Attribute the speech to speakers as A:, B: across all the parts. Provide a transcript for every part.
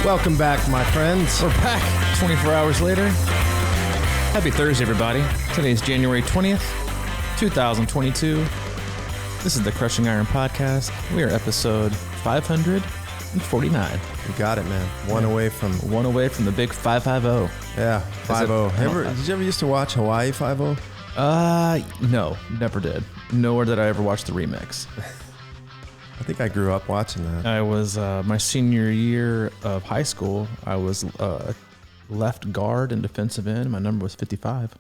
A: Welcome back, my friends.
B: We're back 24 hours later. Happy Thursday, everybody. Today is January 20th, 2022. This is the Crushing Iron Podcast. We are episode 549.
A: You got it, man. One away from
B: the big 550.
A: Yeah, 5-0. Did you ever used to watch Hawaii 5-0?
B: No, never did. Nor did I ever watch the remix.
A: I think I grew up watching that.
B: I was, my senior year of high school, I was left guard and defensive end. My number was 55.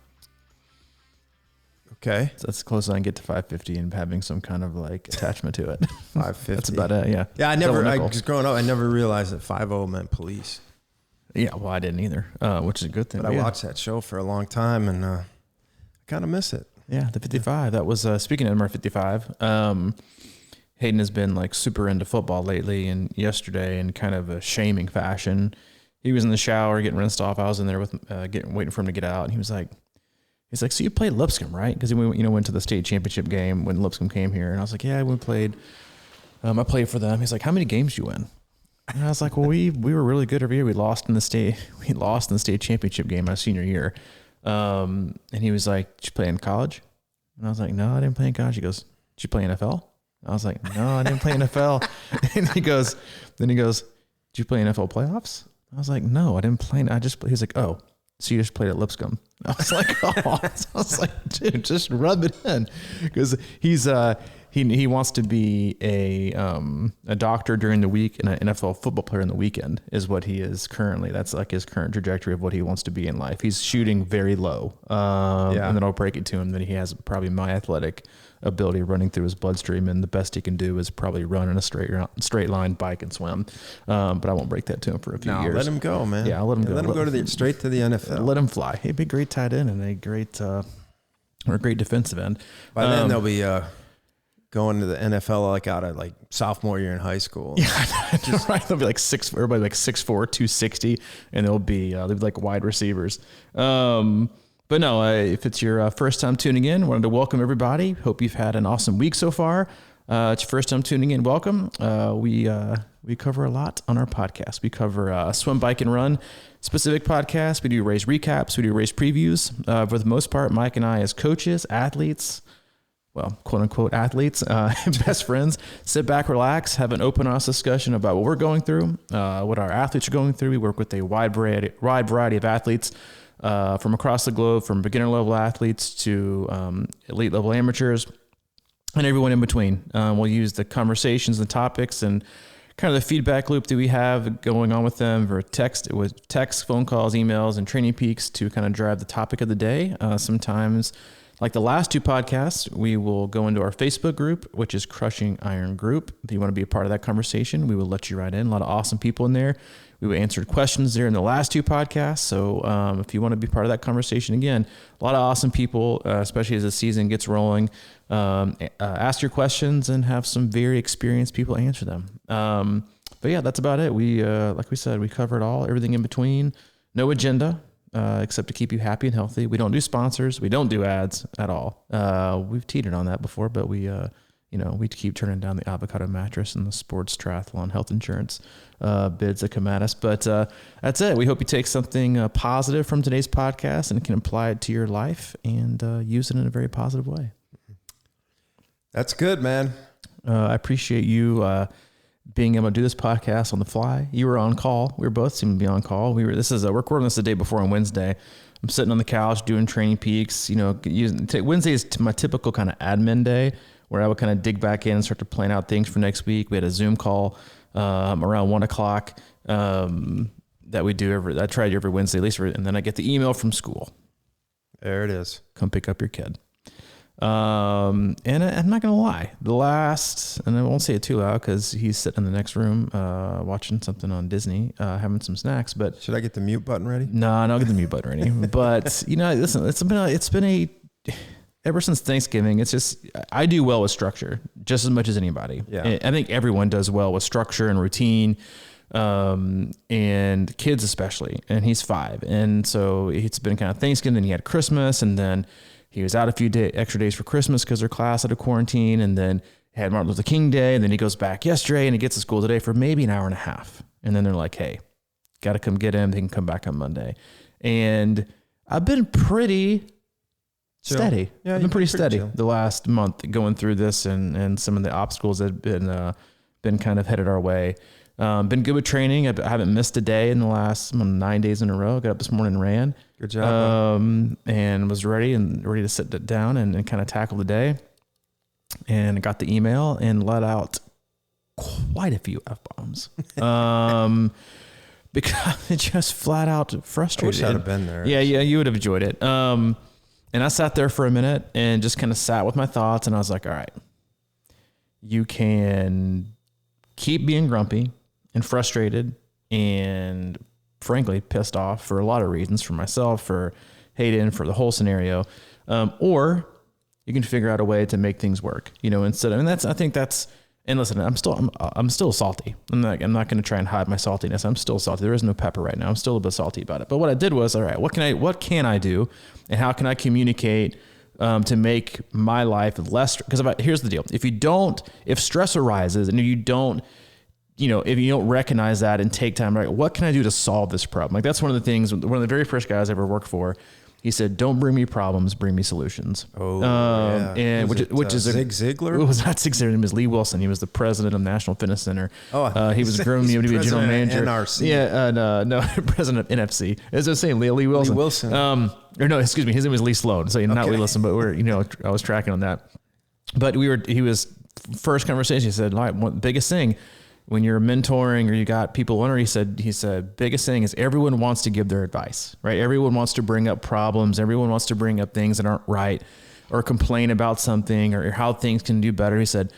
A: Okay.
B: So that's as close as I can get to 550 and having some kind of like attachment to it.
A: 550.
B: That's about it, yeah.
A: Yeah, just growing up, I never realized that 5-0 meant police.
B: Yeah, well, I didn't either, which is a good thing.
A: But I watched that show for a long time, and I kind of miss it.
B: Yeah, the 55. That was, speaking of number 55, Hayden has been like super into football lately, and yesterday in kind of a shaming fashion, he was in the shower getting rinsed off. I was in there with waiting for him to get out, and he was like, so you played Lipscomb, right? Because we went to the state championship game when Lipscomb came here, and I was like, yeah, we played. I played for them. He's like, how many games you win? And I was like, well, we were really good every year. We lost in the state championship game my senior year. And he was like, did you play in college? And I was like, no, I didn't play in college. He goes, did you play NFL? I was like, no, I didn't play NFL. And he goes, did you play NFL playoffs? I was like, no, I didn't play. He's like, oh, so you just played at Lipscomb. I was like, oh, I was like, dude, just rub it in. Because he wants to be a doctor during the week and an NFL football player in the weekend is what he is currently. That's like his current trajectory of what he wants to be in life. He's shooting very low. And then I'll break it to him that he has probably my athletic ability running through his bloodstream, and the best he can do is probably run in a straight line, bike, and swim. But I won't break that to him for a few years.
A: Let him go, man.
B: Yeah, I'll let him go.
A: Let him go straight to the NFL.
B: Let him fly. He'd be a great tight end and a great defensive end.
A: By then they'll be going to the NFL like out of like sophomore year in high school.
B: Yeah, right. They'll be like everybody like 6'4", 260, and they'll be like wide receivers. But no, if it's your first time tuning in, wanted to welcome everybody. Hope you've had an awesome week so far. It's your first time tuning in, welcome. We cover a lot on our podcast. We cover swim, bike, and run specific podcasts. We do race recaps. We do race previews. For the most part, Mike and I as coaches, athletes, well, quote unquote athletes, best friends, sit back, relax, have an open, honest discussion about what we're going through, what our athletes are going through. We work with a wide variety of athletes from across the globe, from beginner level athletes to elite level amateurs and everyone in between. We'll use the conversations, the topics, and kind of the feedback loop that we have going on with them for text, phone calls, emails, and training peaks to kind of drive the topic of the day. Sometimes, like the last two podcasts, we will go into our Facebook group, which is Crushing Iron Group. If you want to be a part of that conversation, we will let you right in. A lot of awesome people in there. We answered questions there in the last two podcasts. So if you want to be part of that conversation, again, a lot of awesome people, especially as the season gets rolling. Ask your questions and have some very experienced people answer them. But yeah, that's about it. We, like we said, we covered everything in between. No agenda. Except to keep you happy and healthy. We don't do sponsors. We don't do ads at all. We've teetered on that before, but we keep turning down the avocado mattress and the sports triathlon health insurance bids that come at us. But that's it. We hope you take something positive from today's podcast and can apply it to your life and use it in a very positive way.
A: That's good, man.
B: I appreciate you being able to do this podcast on the fly. You were on call. We were both seem to be on call. We're recording this the day before on Wednesday. I'm sitting on the couch doing training peaks. Wednesday is my typical kind of admin day where I would kind of dig back in and start to plan out things for next week. We had a Zoom call around 1:00 that we do I try to do every Wednesday at least, and then I get the email from school.
A: There it is.
B: Come pick up your kid. And I'm not going to lie, and I won't say it too loud because he's sitting in the next room, watching something on Disney, having some snacks, but
A: should I get the mute button ready?
B: No, I'll get the mute button ready, but listen, it's been ever since Thanksgiving, it's just, I do well with structure just as much as anybody.
A: Yeah.
B: I think everyone does well with structure and routine, and kids especially, and he's 5. And so it's been kind of Thanksgiving, and he had Christmas, and then he was out a few extra days for Christmas because their class had a quarantine, and then had Martin Luther King Day, and then he goes back yesterday, and he gets to school today for maybe an hour and a half. And then they're like, hey, got to come get him. They can come back on Monday. And I've been pretty steady.
A: Yeah,
B: I've been pretty steady
A: chill
B: the last month going through this and some of the obstacles that have been kind of headed our way. Been good with training. I haven't missed a day in the last 9 days in a row. Got up this morning and ran.
A: Good job.
B: And was ready to sit down and kind of tackle the day. And I got the email and let out quite a few F-bombs. Because it just flat out frustrated.
A: I wish I'd have been there.
B: Yeah, you would have enjoyed it. And I sat there for a minute and just kind of sat with my thoughts. And I was like, all right, you can keep being grumpy and frustrated and frankly pissed off for a lot of reasons, for myself, for Hayden, for the whole scenario. Or you can figure out a way to make things work, instead of, and I think that's, and listen, I'm still salty. I'm not going to try and hide my saltiness. I'm still salty. There is no pepper right now. I'm still a bit salty about it. But what I did was, all right, what can I do, and how can I communicate to make my life less? Because here's the deal: if stress arises and if you don't recognize that and take time, right? What can I do to solve this problem? Like that's one of the things. One of the very first guys I ever worked for. He said, "Don't bring me problems, bring me solutions."
A: Oh, yeah.
B: And which is
A: Zig Ziglar?
B: It was not Zig Ziglar. It was Lee Wilson. He was the president of National Fitness Center.
A: Oh,
B: he was grooming me to be a general manager.
A: NRC.
B: Yeah, no, president of NFC. As I was saying, Lee Wilson.
A: Lee Wilson.
B: Or no, excuse me. His name was Lee Sloan. So not Lee Wilson, but I was tracking on that. But he was first conversation. He said, "All right, biggest thing." When you're mentoring or you got people under, he said, biggest thing is everyone wants to give their advice, right? Everyone wants to bring up problems. Everyone wants to bring up things that aren't right or complain about something or how things can do better. He said,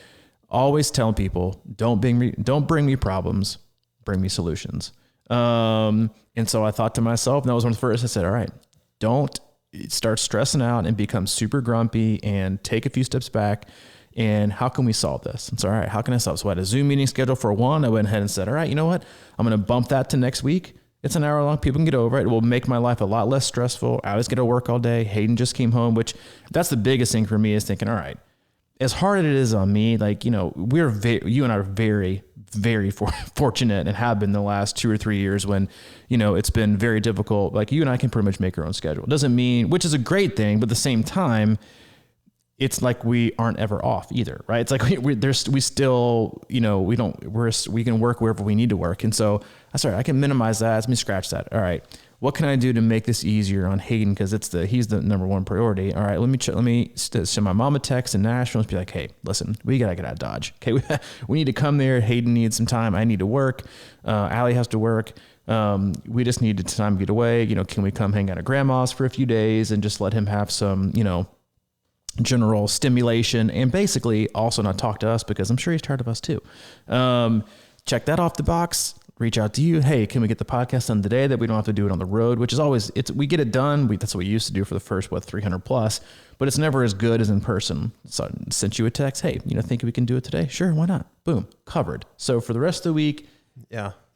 B: always tell people, don't bring me problems, bring me solutions. And so I thought to myself, and that was one of the first, I said, all right, don't start stressing out and become super grumpy and take a few steps back. And how can we solve this? And so, all right, how can I solve? So I had a Zoom meeting scheduled for 1. I went ahead and said, all right, you know what? I'm going to bump that to next week. It's an hour long. People can get over it. It will make my life a lot less stressful. I always get to work all day. Hayden just came home, which that's the biggest thing for me is thinking, all right, as hard as it is on me, like, you and I are very, very fortunate and have been the last 2 or 3 years when, it's been very difficult. Like you and I can pretty much make our own schedule. It doesn't mean, which is a great thing, but at the same time, it's like we aren't ever off either, right? It's like we still, we can work wherever we need to work. And so I can minimize that. Let me scratch that. All right. What can I do to make this easier on Hayden? Cause he's the number one priority. All right. Let me send my mom a text in Nashville and be like, hey, listen, we got to get out of Dodge. Okay. We need to come there. Hayden needs some time. I need to work. Allie has to work. We just need time to get away. Can we come hang out at grandma's for a few days and just let him have some, general stimulation and basically also not talk to us because I'm sure he's tired of us too. Check that off the box, reach out to you. Hey, can we get the podcast done today that we don't have to do it on the road, which is always, we get it done. That's what we used to do for the first, 300 plus, but it's never as good as in person. So I sent you a text. Hey, think we can do it today? Sure. Why not? Boom. Covered. So for the rest of the week,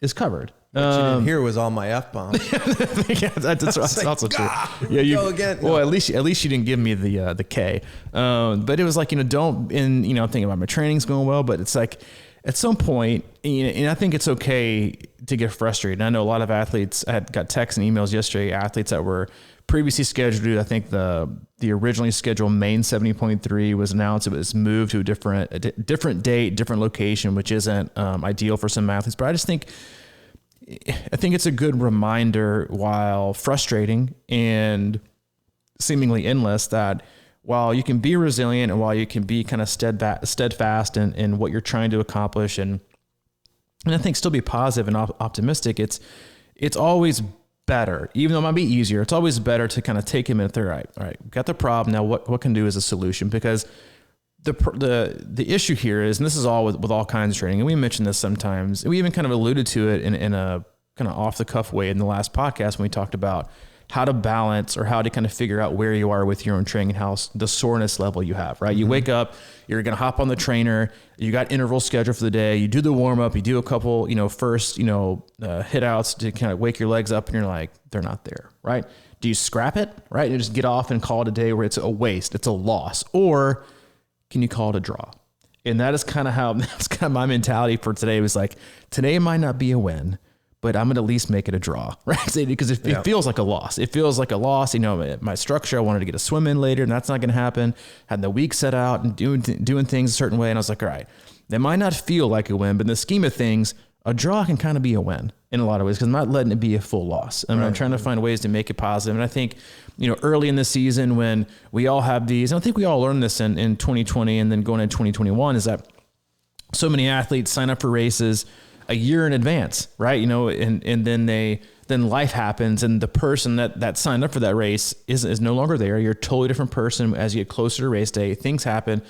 B: is covered.
A: What you didn't hear was all my F-bombs.
B: Yeah, that's also true. Yeah,
A: go again.
B: Well, at least you didn't give me the K. But it was like, I'm thinking about my training's going well, but it's like at some point, and I think it's okay to get frustrated. And I know a lot of athletes, I had got texts and emails yesterday, athletes that were previously scheduled. I think the originally scheduled main 70.3 was announced. It was moved to a different date, different location, which isn't ideal for some athletes. But I think it's a good reminder, while frustrating and seemingly endless, that while you can be resilient and while you can be kind of steadfast in what you're trying to accomplish, and I think still be positive and optimistic, it's always better, even though it might be easier. It's always better to kind of take a minute there. All right, got the problem. Now what can do as a solution? Because the issue here is, and this is all with all kinds of training, and we mentioned this sometimes, and we even kind of alluded to it in a kind of off the cuff way in the last podcast when we talked about how to balance or how to kind of figure out where you are with your own training, how the soreness level you have, right? Mm-hmm. You wake up, you're going to hop on the trainer, you got interval scheduled for the day, you do the warm up, you do a couple, first, hit outs to kind of wake your legs up, and you're like, they're not there, right? Do you scrap it, right? You just get off and call it a day where it's a waste, it's a loss, or can you call it a draw? And that's kind of my mentality for today. It was like, today might not be a win, but I'm going to at least make it a draw, right? Because it feels like a loss. It feels like a loss. You know, my structure, I wanted to get a swim in later, and that's not going to happen. Had the week set out and doing things a certain way. And I was like, all right, that might not feel like a win, but in the scheme of things, a draw can kind of be a win in a lot of ways, because I'm not letting it be a full loss. I mean, I'm trying to find ways to make it positive. And I think, you know, early in the season when we all have these, and I think we all learned this in 2020 and then going into 2021, is that so many athletes sign up for races a year in advance, right? You know, and then life happens, and the person that signed up for that race is no longer there. You're a totally different person as you get closer to race day. Things happen.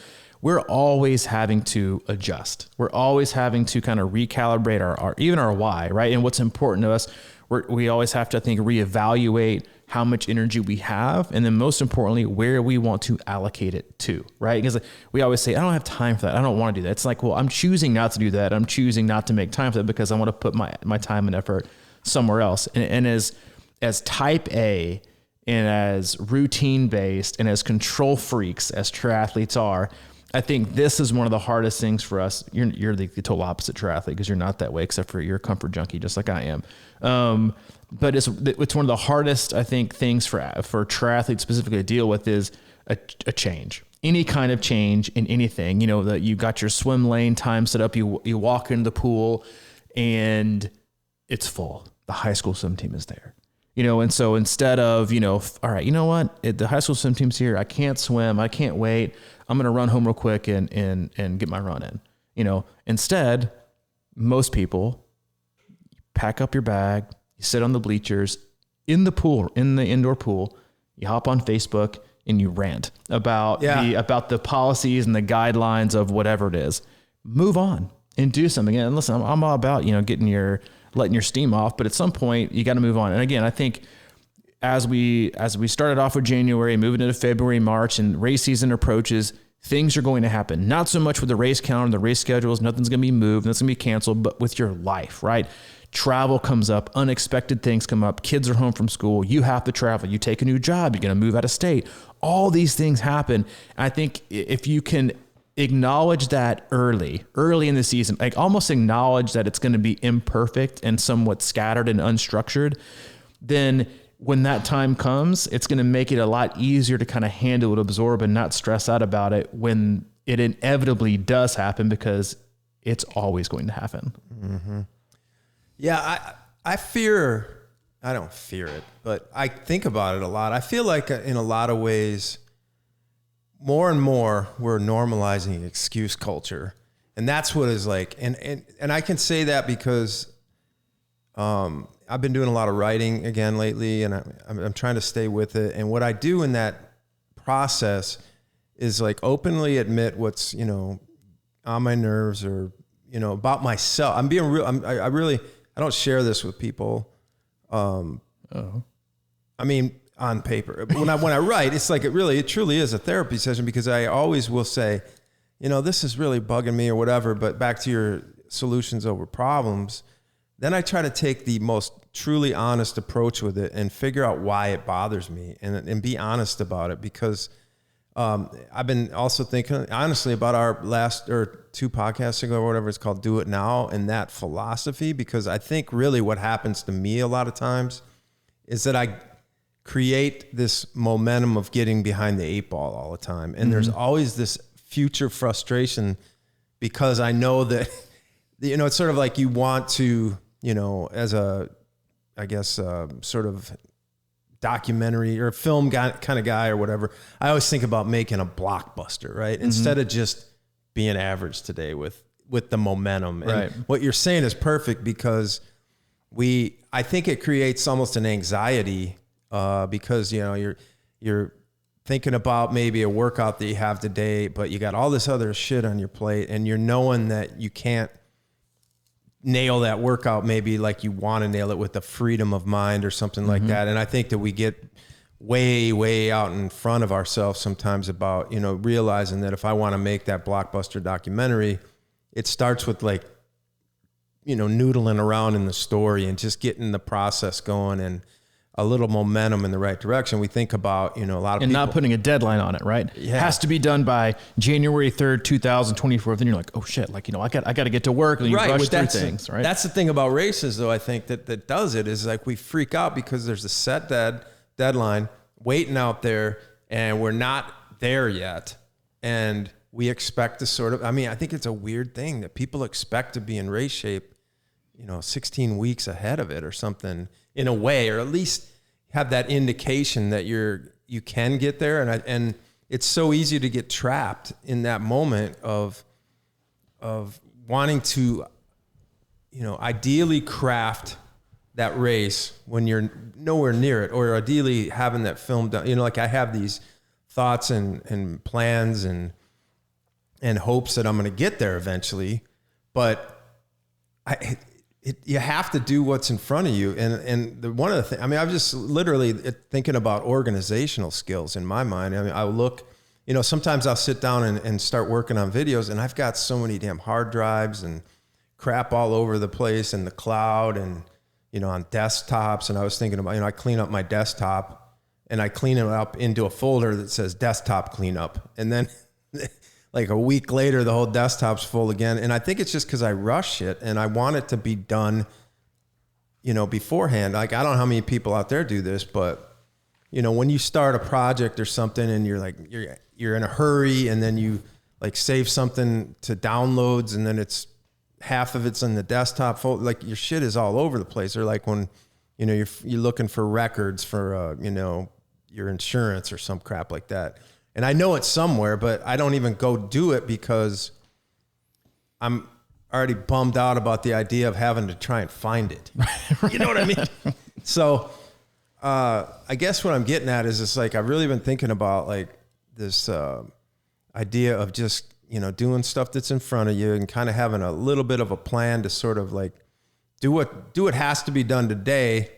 B: We're always having to adjust. We're always having to kind of recalibrate our why, right? And what's important to us. We always have to, I think, reevaluate how much energy we have, and then most importantly, where we want to allocate it to, right? Because we always say, I don't have time for that. I don't want to do that. It's like, well, I'm choosing not to do that. I'm choosing not to make time for that because I want to put my time and effort somewhere else. And as type A and as routine based and as control freaks as triathletes are, I think this is one of the hardest things for us. You're the total opposite triathlete, because you're not that way, except for you're a comfort junkie, just like I am. But it's one of the hardest, I think, things for triathletes specifically to deal with is a change. Any kind of change in anything. You know, that you got your swim lane time set up. You walk into the pool and it's full. The high school swim team is there. You know, and so instead of, you know, all right, you know what? The high school swim team's here. I can't swim. I can't wait. I'm going to run home real quick and get my run in. You know, instead, most people pack up your bag, you sit on the bleachers in the pool, in the indoor pool, you hop on Facebook and you rant about the policies and the guidelines of whatever it is. Move on and do something. And listen, I'm all about, you know, letting your steam off, but at some point you got to move on. And again, I think as we started off with January, moving into February, March, and race season approaches, things are going to happen. Not so much with the race calendar, the race schedules, nothing's going to be moved, nothing's going to be canceled, but with your life, right? Travel comes up, unexpected things come up, kids are home from school, you have to travel, you take a new job, you're going to move out of state. All these things happen. I think if you can acknowledge that early in the season, like almost acknowledge that it's going to be imperfect and somewhat scattered and unstructured, then when that time comes, it's going to make it a lot easier to kind of handle and absorb and not stress out about it when it inevitably does happen, because it's always going to happen.
A: Mm-hmm. Yeah. I don't fear it, but I think about it a lot. I feel like in a lot of ways, more and more we're normalizing excuse culture. And that's what is like, and I can say that because, I've been doing a lot of writing again lately, and I'm trying to stay with it. And what I do in that process is like openly admit what's, you know, on my nerves, or, you know, about myself. I'm being real. I don't share this with people. I mean, on paper, when I write, it's like it truly is a therapy session, because I always will say, you know, this is really bugging me or whatever, but back to your solutions over problems. Then I try to take the most truly honest approach with it and figure out why it bothers me, and be honest about it, because I've been also thinking honestly about our last or two podcasts ago or whatever it's called, Do It Now, and that philosophy, because I think really what happens to me a lot of times is that I create this momentum of getting behind the eight ball all the time. And there's always this future frustration, because I know that, you know, it's sort of like you want to, you know, as sort of documentary or film guy, kind of guy or whatever, I always think about making a blockbuster, right? Instead of just being average today with the momentum. And what you're saying is perfect, because I think it creates almost an anxiety, because, you know, you're thinking about maybe a workout that you have today, but you got all this other shit on your plate, and you're knowing that you can't nail that workout maybe like you want to nail it with the freedom of mind or something like that. And I think that we get way, way out in front of ourselves sometimes about, you know, realizing that if I want to make that blockbuster documentary, it starts with like, you know, noodling around in the story and just getting the process going. And a little momentum in the right direction. We think about, a lot of
B: and
A: people,
B: not putting a deadline on it, right?
A: Yeah.
B: It has to be done by January 3rd, 2024. Then you're like, oh shit, like, I got to get to work, and you rush through things, right?
A: That's the thing about races, though. I think that does it is like we freak out because there's a set deadline waiting out there, and we're not there yet, and we expect to sort of. I mean, I think it's a weird thing that people expect to be in race shape, 16 weeks ahead of it or something, in a way, or at least have that indication that you can get there. And it's so easy to get trapped in that moment of wanting to, ideally craft that race when you're nowhere near it, or ideally having that film done. Like I have these thoughts and plans and hopes that I'm going to get there eventually, but you have to do what's in front of you. And one of the things, I mean, I'm just literally thinking about organizational skills in my mind. I mean, I look, sometimes I'll sit down and start working on videos, and I've got so many damn hard drives and crap all over the place in the cloud and, on desktops. And I was thinking about, I clean up my desktop and I clean it up into a folder that says desktop cleanup. And then like a week later, the whole desktop's full again. And I think it's just because I rush it and I want it to be done, beforehand. Like, I don't know how many people out there do this, but, when you start a project or something and you're like, you're in a hurry, and then you like save something to downloads, and then it's half of it's in the desktop folder, like your shit is all over the place. Or like when, you're looking for records for, your insurance or some crap like that. And I know it's somewhere, but I don't even go do it because I'm already bummed out about the idea of having to try and find it. You know what I mean? So I guess what I'm getting at is it's like I've really been thinking about like this idea of just, doing stuff that's in front of you and kind of having a little bit of a plan to sort of like do what has to be done today,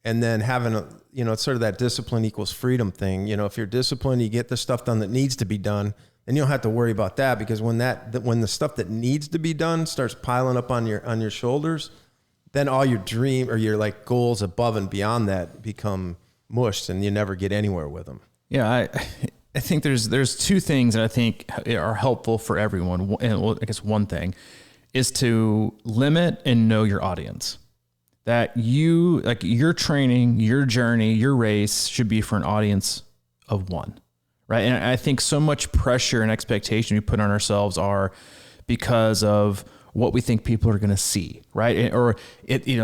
A: and then having a, it's sort of that discipline equals freedom thing. If you're disciplined, you get the stuff done that needs to be done, and you don't have to worry about that, because when the stuff that needs to be done starts piling up on your shoulders, then all your dream or your like goals above and beyond that become mushed, and you never get anywhere with them.
B: Yeah. I think there's two things that I think are helpful for everyone. And I guess one thing is to limit and know your audience. That your training, your journey, your race should be for an audience of one, right? And I think so much pressure and expectation we put on ourselves are because of what we think people are going to see, right? Or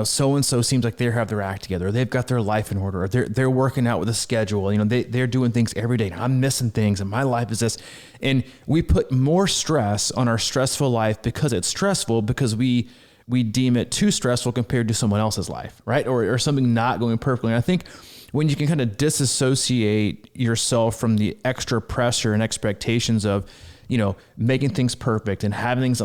B: so-and-so seems like they have their act together, or they've got their life in order, or they're working out with a schedule, they're doing things every day, and I'm missing things, and my life is this. And we put more stress on our stressful life because it's stressful, because we deem it too stressful compared to someone else's life, right? Or something not going perfectly. And I think when you can kind of disassociate yourself from the extra pressure and expectations of, making things perfect and having things,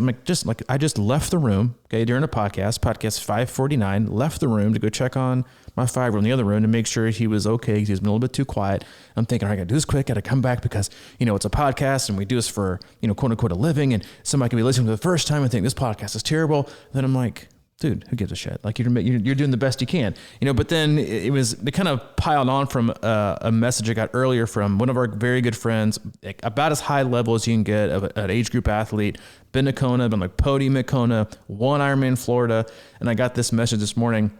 B: I just left the room, okay, during a podcast 549, left the room to go check on my 5-year-old in the other room to make sure he was okay, because he's been a little bit too quiet. I'm thinking, I got to do this quick, got to come back because, it's a podcast and we do this for, quote unquote, a living, and somebody could be listening for the first time and think this podcast is terrible. Then I'm like, dude, who gives a shit? Like you're doing the best you can, But then it kind of piled on from a message I got earlier from one of our very good friends, like about as high level as you can get of an age group athlete. Been to Kona, been like podium at Kona, won Ironman Florida, and I got this message this morning.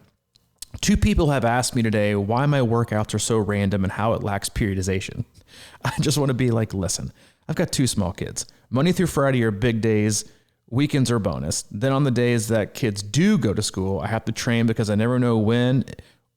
B: 2 people have asked me today why my workouts are so random and how it lacks periodization. I just want to be like, listen, I've got 2 small kids. Monday through Friday are big days. Weekends are bonus. Then on the days that kids do go to school, I have to train because I never know when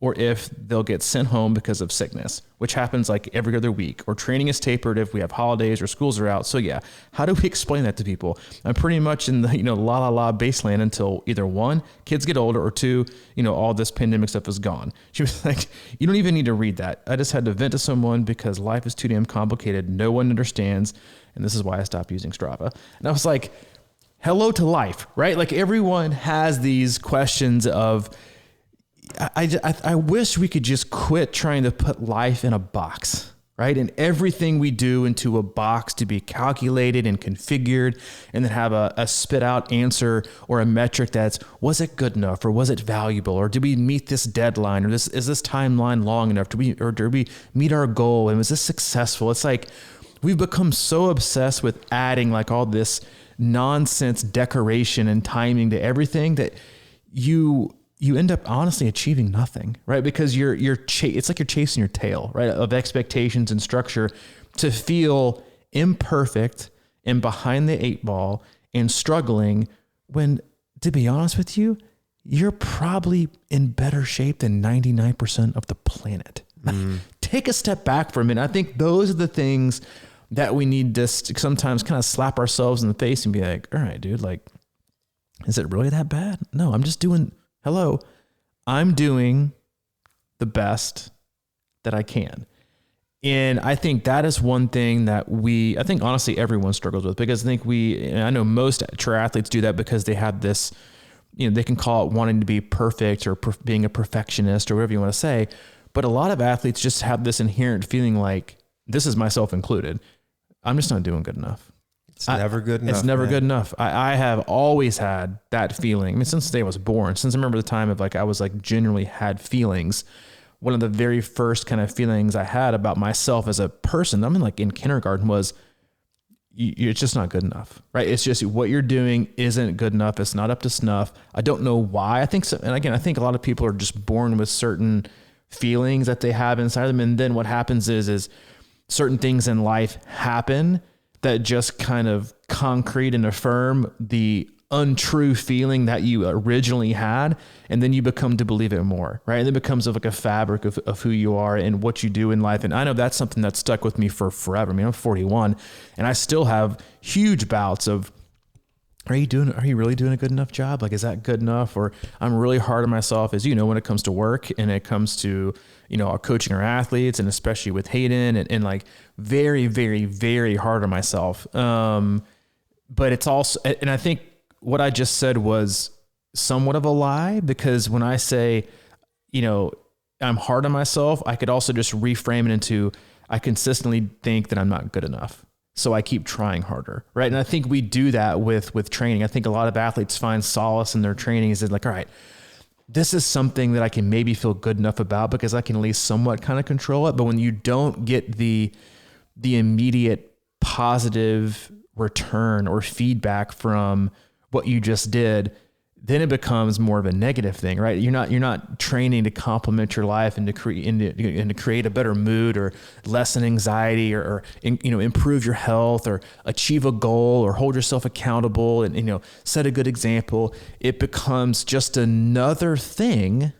B: or if they'll get sent home because of sickness, which happens like every other week, or training is tapered if we have holidays or schools are out. So yeah, how do we explain that to people? I'm pretty much in the, la baseline until either 1, kids get older, or 2, all this pandemic stuff is gone. She was like, you don't even need to read that. I just had to vent to someone because life is too damn complicated. No one understands. And this is why I stopped using Strava. And I was like, hello to life, right? Like everyone has these questions of, I wish we could just quit trying to put life in a box. right? And everything we do into a box to be calculated and configured and then have a spit out answer or a metric that's, was it good enough or was it valuable? Or did we meet this deadline or is this timeline long enough? Did we meet our goal? And was this successful? It's like we've become so obsessed with adding like all this nonsense decoration and timing to everything that you end up honestly achieving nothing, right? Because it's like you're chasing your tail, right? Of expectations and structure to feel imperfect and behind the eight ball and struggling when, to be honest with you, you're probably in better shape than 99% of the planet. Take a step back for a minute. I think those are the things that we need to sometimes kind of slap ourselves in the face and be like, all right, dude, like, is it really that bad? No, I'm doing the best that I can. And I think that is one thing that I think honestly everyone struggles with, because I know most triathletes do that because they have this, they can call it wanting to be perfect or being a perfectionist or whatever you want to say. But a lot of athletes just have this inherent feeling like, this is myself included, I'm just not doing good enough.
A: It's never good enough.
B: It's never good enough. I have always had that feeling. I mean, since the day I was born, since I remember the time of like, I was like genuinely had feelings. One of the very first kind of feelings I had about myself as a person, in kindergarten, was it's just not good enough, right? It's just what you're doing isn't good enough. It's not up to snuff. I don't know why. I think so. And again, I think a lot of people are just born with certain feelings that they have inside them. And then what happens is certain things in life happen that just kind of concrete and affirm the untrue feeling that you originally had. And then you become to believe it more, right? And it becomes like a fabric of who you are and what you do in life. And I know that's something that's stuck with me for forever. I mean, I'm 41 and I still have huge bouts of, are you really doing a good enough job? Like, is that good enough? Or I'm really hard on myself, as when it comes to work and it comes to, our coaching our athletes, and especially with Hayden and like very, very, very hard on myself. But it's also, and I think what I just said was somewhat of a lie, because when I say, I'm hard on myself, I could also just reframe it into, I consistently think that I'm not good enough. So I keep trying harder, right? And I think we do that with training. I think a lot of athletes find solace in their training is like, all right, this is something that I can maybe feel good enough about because I can at least somewhat kind of control it. But when you don't get the immediate positive return or feedback from what you just did, then it becomes more of a negative thing, right? You're not training to complement your life and to create a better mood or lessen anxiety or improve your health or achieve a goal or hold yourself accountable and set a good example. It becomes just another thing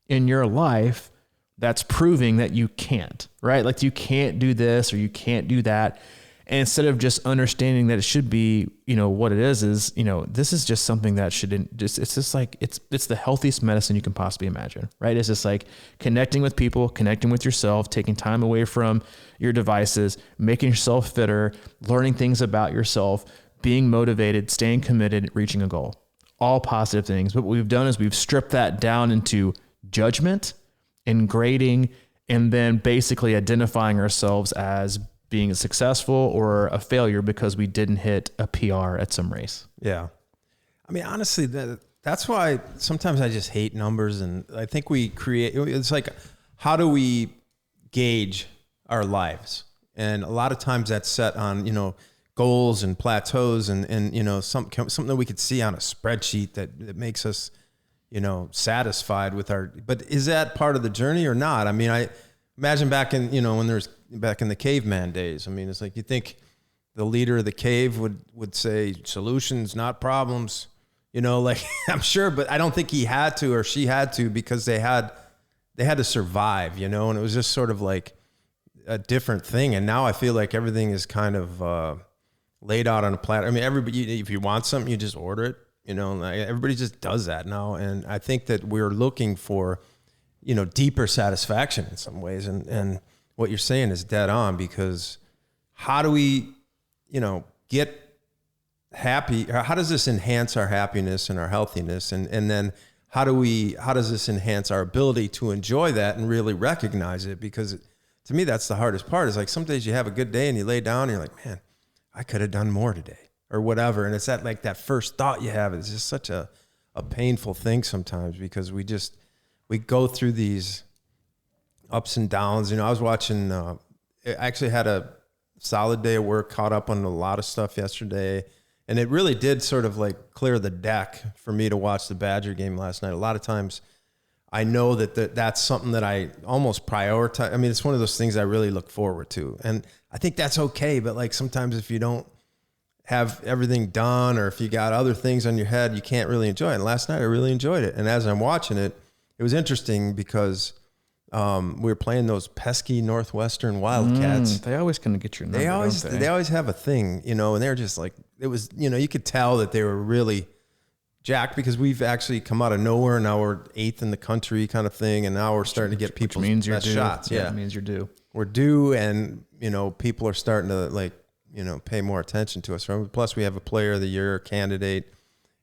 B: in your life that's proving that you can't, right? Like you can't do this or you can't do that. And instead of just understanding that it should be, what it is, this is just something that it's just like, it's the healthiest medicine you can possibly imagine, right? It's just like connecting with people, connecting with yourself, taking time away from your devices, making yourself fitter, learning things about yourself, being motivated, staying committed, reaching a goal, all positive things. But what we've done is we've stripped that down into judgment and grading, and then basically identifying ourselves as being successful or a failure because we didn't hit a PR at some race.
A: Yeah. I mean, honestly, that's why sometimes I just hate numbers. And I think it's like, how do we gauge our lives? And a lot of times that's set on, goals and plateaus and something that we could see on a spreadsheet that makes us, satisfied with but is that part of the journey or not? I mean, I imagine back in, back in the caveman days. I mean, it's like, you think the leader of the cave would say solutions, not problems, I'm sure, but I don't think he had to, or she had to, because they had to survive, and it was just sort of like a different thing. And now I feel like everything is kind of, laid out on a platter. I mean, everybody, if you want something, you just order it, everybody just does that now. And I think that we're looking for, deeper satisfaction in some ways. And what you're saying is dead on, because how do we, get happy? How does this enhance our happiness and our healthiness? And then how does this enhance our ability to enjoy that and really recognize it? Because to me, that's the hardest part, is like some days you have a good day and you lay down and you're like, man, I could have done more today or whatever. And it's that like that first thought you have. It's just such a painful thing sometimes, because we go through these ups and downs. You know, I was watching, I actually had a solid day of work, caught up on a lot of stuff yesterday. And it really did sort of like clear the deck for me to watch the Badger game last night. A lot of times I know that's something that I almost prioritize. I mean, it's one of those things I really look forward to. And I think that's okay. But like sometimes if you don't have everything done, or if you got other things on your head, you can't really enjoy it. And last night I really enjoyed it. And as I'm watching it, it was interesting because we were playing those pesky Northwestern Wildcats.
B: They always kind of get your number,
A: They always have a thing, you know, and they're just like, it was, you know, you could tell that they were really jacked, because we've actually come out of nowhere. Now we're 8th in the country kind of thing. And now we're starting to get people's best shots.
B: Yeah, it means you're due.
A: We're due. And, you know, people are starting to like, you know, pay more attention to us. Plus we have a player of the year candidate,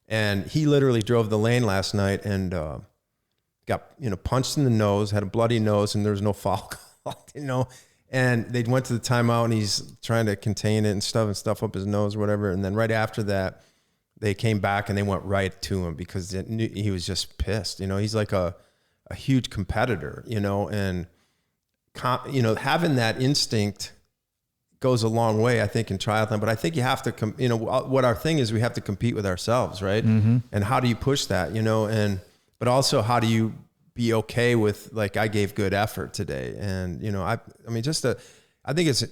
A: and he literally drove the lane last night and got, you know, punched in the nose, had a bloody nose, and there was no foul call, you know, and they went to the timeout and he's trying to contain it and stuff up his nose or whatever. And then right after that, they came back and they went right to him because he was just pissed. You know, he's like a huge competitor, you know, and, you know, having that instinct goes a long way, I think, in triathlon. But I think you have to, you know, what our thing is, we have to compete with ourselves, right? Mm-hmm. And how do you push that, you know, but also how do you be okay with, like, I gave good effort today. And, you know, I mean, I think it's,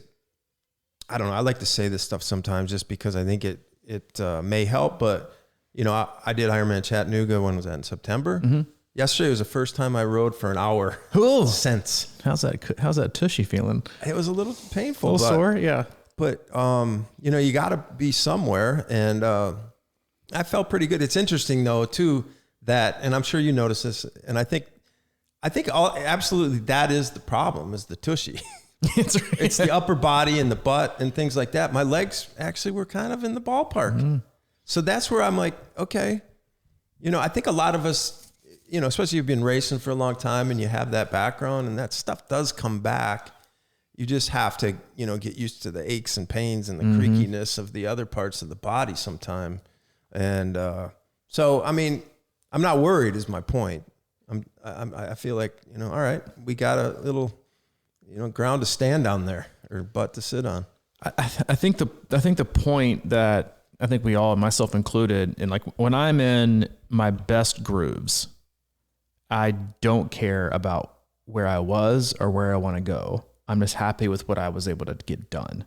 A: I don't know, I like to say this stuff sometimes just because I think it may help, but you know, I did Ironman Chattanooga. When was that? In September? Mm-hmm. Yesterday was the first time I rode for an hour since.
B: How's that tushy feeling?
A: It was a little painful.
B: A little sore? Yeah.
A: But, you know, you got to be somewhere. And I felt pretty good. It's interesting though, too, that, and I'm sure you noticed this, and I think absolutely that is the problem, is the tushy.
B: It's right.
A: It's the upper body and the butt and things like that. My legs actually were kind of in the ballpark. Mm. So that's where I'm like, okay, you know, I think a lot of us, you know, especially you've been racing for a long time and you have that background and that stuff does come back. You just have to, you know, get used to the aches and pains and the creakiness of the other parts of the body sometime. And so, I mean, I'm not worried is my point. I feel like, you know, all right, we got a little, you know, ground to stand on there, or butt to sit on.
B: I think the point that I think we all, myself included, and like when I'm in my best grooves, I don't care about where I was or where I want to go. I'm just happy with what I was able to get done,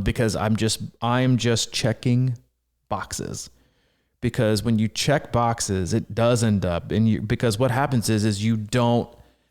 B: because I'm just checking boxes. Because when you check boxes, it does end up because what happens is you don't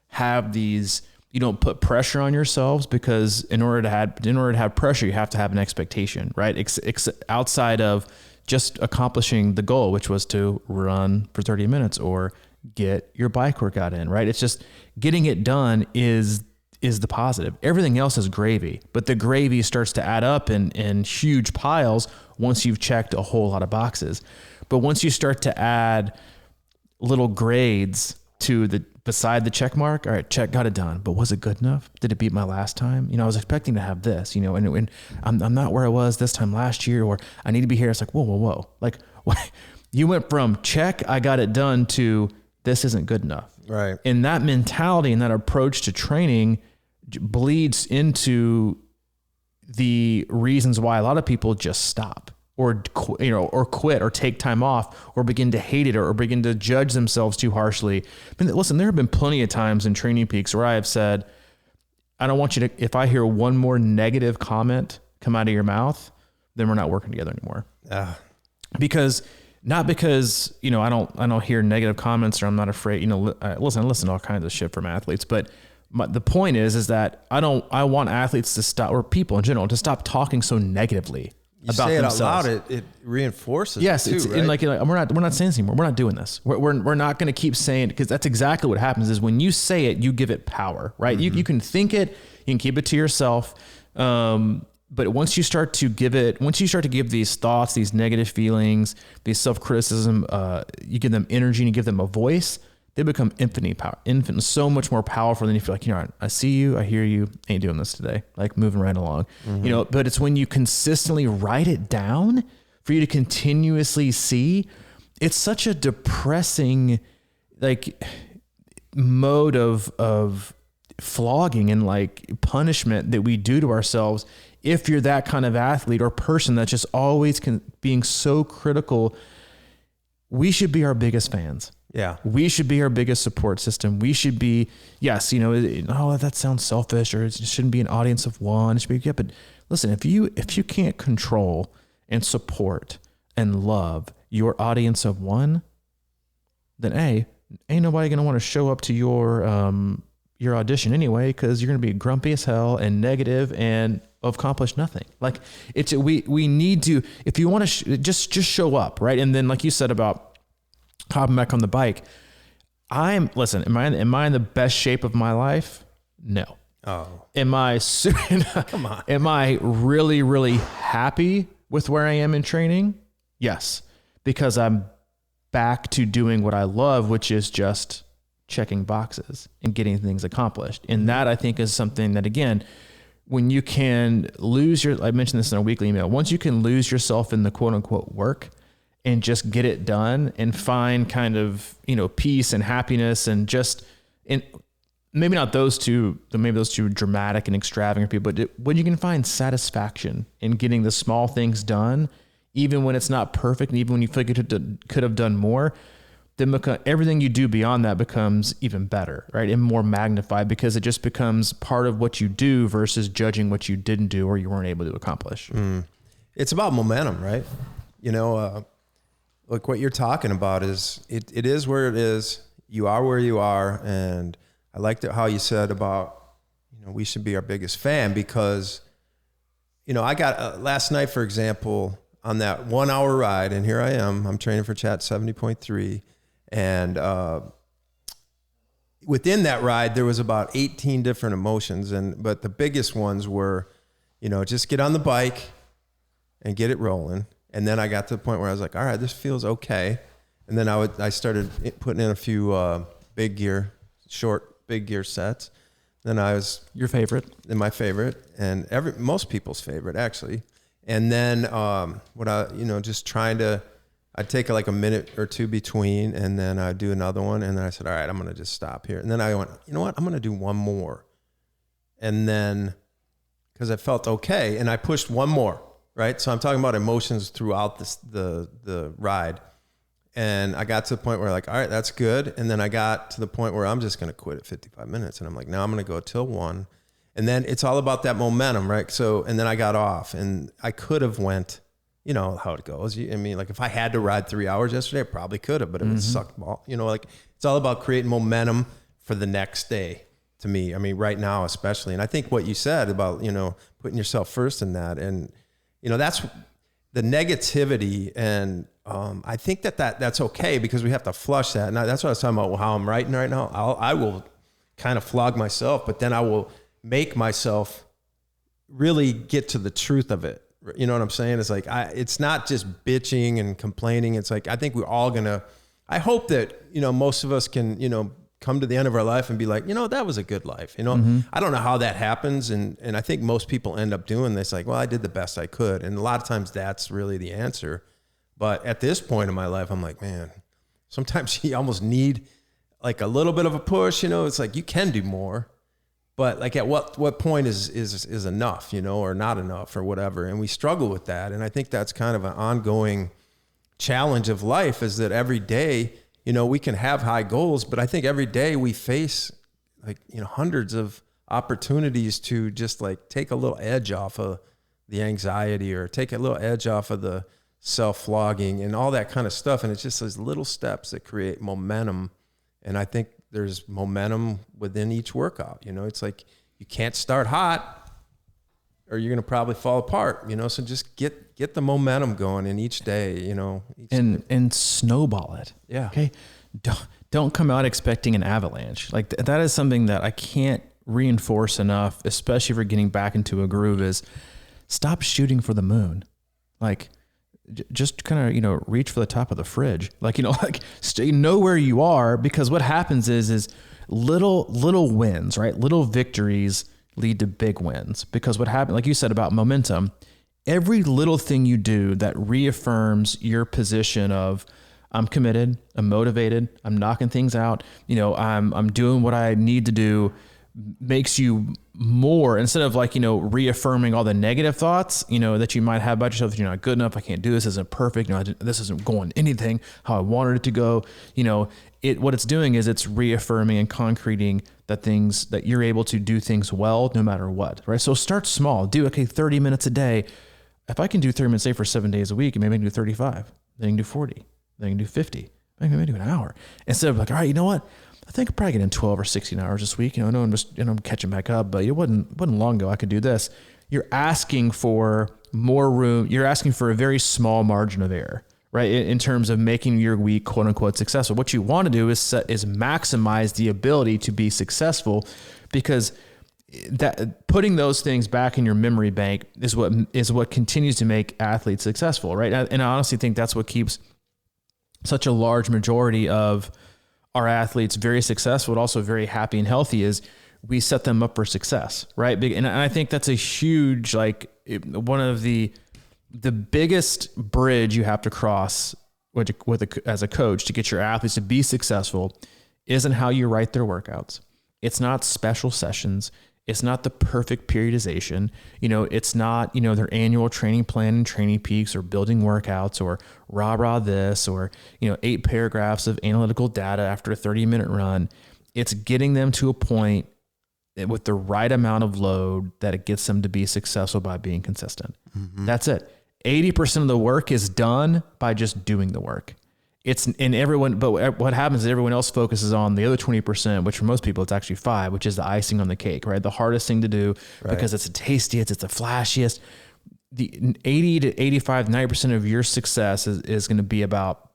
B: have these. You don't put pressure on yourselves, because in order to have pressure, you have to have an expectation, right? Outside of just accomplishing the goal, which was to run for 30 minutes or get your bike workout in, right? It's just getting it done is the positive. Everything else is gravy, but the gravy starts to add up in huge piles once you've checked a whole lot of boxes. But once you start to add little grades to beside the check mark, all right, check, got it done. But was it good enough? Did it beat my last time? You know, I was expecting to have this, you know, and I'm not where I was this time last year, or I need to be here. It's like, whoa. Like, what? You went from check, I got it done, to this isn't good enough.
A: Right.
B: And that mentality and that approach to training bleeds into the reasons why a lot of people just stop. Or, you know, or quit or take time off or begin to hate it or begin to judge themselves too harshly. I mean, listen, there have been plenty of times in Training Peaks where I have said, I don't want you to, if I hear one more negative comment come out of your mouth, then we're not working together anymore. Not because, you know, I don't hear negative comments, or I'm not afraid, you know, I listen to all kinds of shit from athletes, but the point is that I want athletes to stop, or people in general, to stop talking so negatively.
A: You
B: about
A: say it
B: themselves.
A: Out loud, it reinforces.
B: Yes,
A: it too, right?
B: And like we're not saying this anymore. We're not doing this. We're not going to keep saying it, because that's exactly what happens. Is when you say it, you give it power, right? Mm-hmm. You can think it, you can keep it to yourself, but once you start to give these thoughts, these negative feelings, these self-criticism, you give them energy and you give them a voice. they become infinite, so much more powerful than you feel like, I see you, I hear you, ain't doing this today, like moving right along, but it's when you consistently write it down for you to continuously see. It's such a depressing, like, mode of flogging and like punishment that we do to ourselves if you're that kind of athlete or person that's just always being so critical. We should be our biggest fans.
A: Yeah.
B: We should be our biggest support system. We should be, yes, that sounds selfish, or it shouldn't be an audience of one. It should be, yeah, but listen, if you can't control and support and love your audience of one, then ain't nobody going to want to show up to your audition anyway, because you're going to be grumpy as hell and negative and accomplish nothing. Like, we need to, if you want to just show up, right? And then, like you said about hopping back on the bike, am I in the best shape of my life? No.
A: Oh,
B: am I
A: come on.
B: Am I really, really happy with where I am in training? Yes, because I'm back to doing what I love, which is just checking boxes and getting things accomplished. And that, I think, is something that, again, when you can I mentioned this in a weekly email, once you can lose yourself in the quote unquote work and just get it done and find kind of, peace and happiness, and maybe not those two dramatic and extravagant people, but when you can find satisfaction in getting the small things done, even when it's not perfect, and even when you feel like you could have done more, then everything you do beyond that becomes even better, right? And more magnified, because it just becomes part of what you do versus judging what you didn't do or you weren't able to accomplish.
A: It's about momentum, right? Like what you're talking about is it is where it is. You are where you are. And I liked how you said about, we should be our biggest fan, because, I got last night, for example, on that 1 hour ride, and here I am, I'm training for Chat 70.3. And within that ride, there was about 18 different emotions. But the biggest ones were, just get on the bike and get it rolling. And then I got to the point where I was like, all right, this feels okay. And then I started putting in a few short big gear sets. Then I was
B: your favorite,
A: and my favorite, and most people's favorite, actually. And then just trying to, I'd take like a minute or two between, and then I'd do another one. And then I said, all right, I'm going to just stop here. And then I went, you know what? I'm going to do one more. And then, because I felt okay, and I pushed one more, right? So I'm talking about emotions throughout the ride. And I got to the point where like, all right, that's good. And then I got to the point where I'm just going to quit at 55 minutes. And I'm like, now I'm going to go till 1. And then it's all about that momentum, right? So, and then I got off, and I could have went, how it goes. Like if I had to ride 3 hours yesterday, I probably could have, but it would suck ball. Like it's all about creating momentum for the next day, to me. Right now, especially. And I think what you said about, putting yourself first in that, and, that's the negativity. And I think that's okay, because we have to flush that. And that's what I was talking about, how I'm writing right now. I will kind of flog myself, but then I will make myself really get to the truth of it. You know what I'm saying? It's like, it's not just bitching and complaining. It's like, I think we're all I hope that, most of us can, come to the end of our life and be like, that was a good life. I don't know how that happens. And I think most people end up doing this. Like, well, I did the best I could. And a lot of times that's really the answer. But at this point in my life, I'm like, man, sometimes you almost need like a little bit of a push, it's like you can do more. But like at what point is enough, or not enough or whatever. And we struggle with that. And I think that's kind of an ongoing challenge of life, is that every day, we can have high goals, but I think every day we face like, hundreds of opportunities to just like take a little edge off of the anxiety, or take a little edge off of the self-flogging and all that kind of stuff. And it's just those little steps that create momentum. And I think there's momentum within each workout. It's like you can't start hot or you're going to probably fall apart, so just get the momentum going in each day,
B: and snowball it.
A: Yeah.
B: Okay. Don't come out expecting an avalanche. Like that is something that I can't reinforce enough, especially for getting back into a groove, is stop shooting for the moon. Like just kind of, reach for the top of the fridge. Like, like know where you are, because what happens is little wins, right? Little victories lead to big wins, because what happened, like you said about momentum, every little thing you do that reaffirms your position of, I'm committed, I'm motivated, I'm knocking things out, I'm doing what I need to do, makes you more, instead of like, reaffirming all the negative thoughts, that you might have about yourself. You're not good enough. I can't do this. This isn't perfect. This isn't going anything how I wanted it to go. What it's doing is it's reaffirming and concreting that you're able to do things well, no matter what, right? So start small, 30 minutes a day. If I can do 30 minutes a day for 7 days a week, maybe I can do 35, then I can do 40, then I can do 50, then I can do an hour, instead of like, all right, you know what? I think I'm probably getting 12 or 16 hours this week. I'm catching back up, but it wasn't long ago I could do this. You're asking for more room. You're asking for a very small margin of error, right? In terms of making your week, quote unquote, successful. What you want to do is maximize the ability to be successful, because that putting those things back in your memory bank is what continues to make athletes successful, right? And I honestly think that's what keeps such a large majority of our athletes very successful, but also very happy and healthy, is we set them up for success, right? And I think that's a huge, one of the biggest bridge you have to cross as a coach to get your athletes to be successful isn't how you write their workouts. It's not special sessions. It's not the perfect periodization. It's not, their annual training plan and training peaks, or building workouts, or rah this, or, 8 paragraphs of analytical data after a 30-minute run. It's getting them to a point with the right amount of load that it gets them to be successful by being consistent. Mm-hmm. That's it. 80% of the work is done by just doing the work. But what happens is everyone else focuses on the other 20%, which for most people, it's actually 5, which is the icing on the cake, right? The hardest thing to do, right, because it's the tastiest, it's the flashiest. The 80 to 85, 90% of your success is going to be about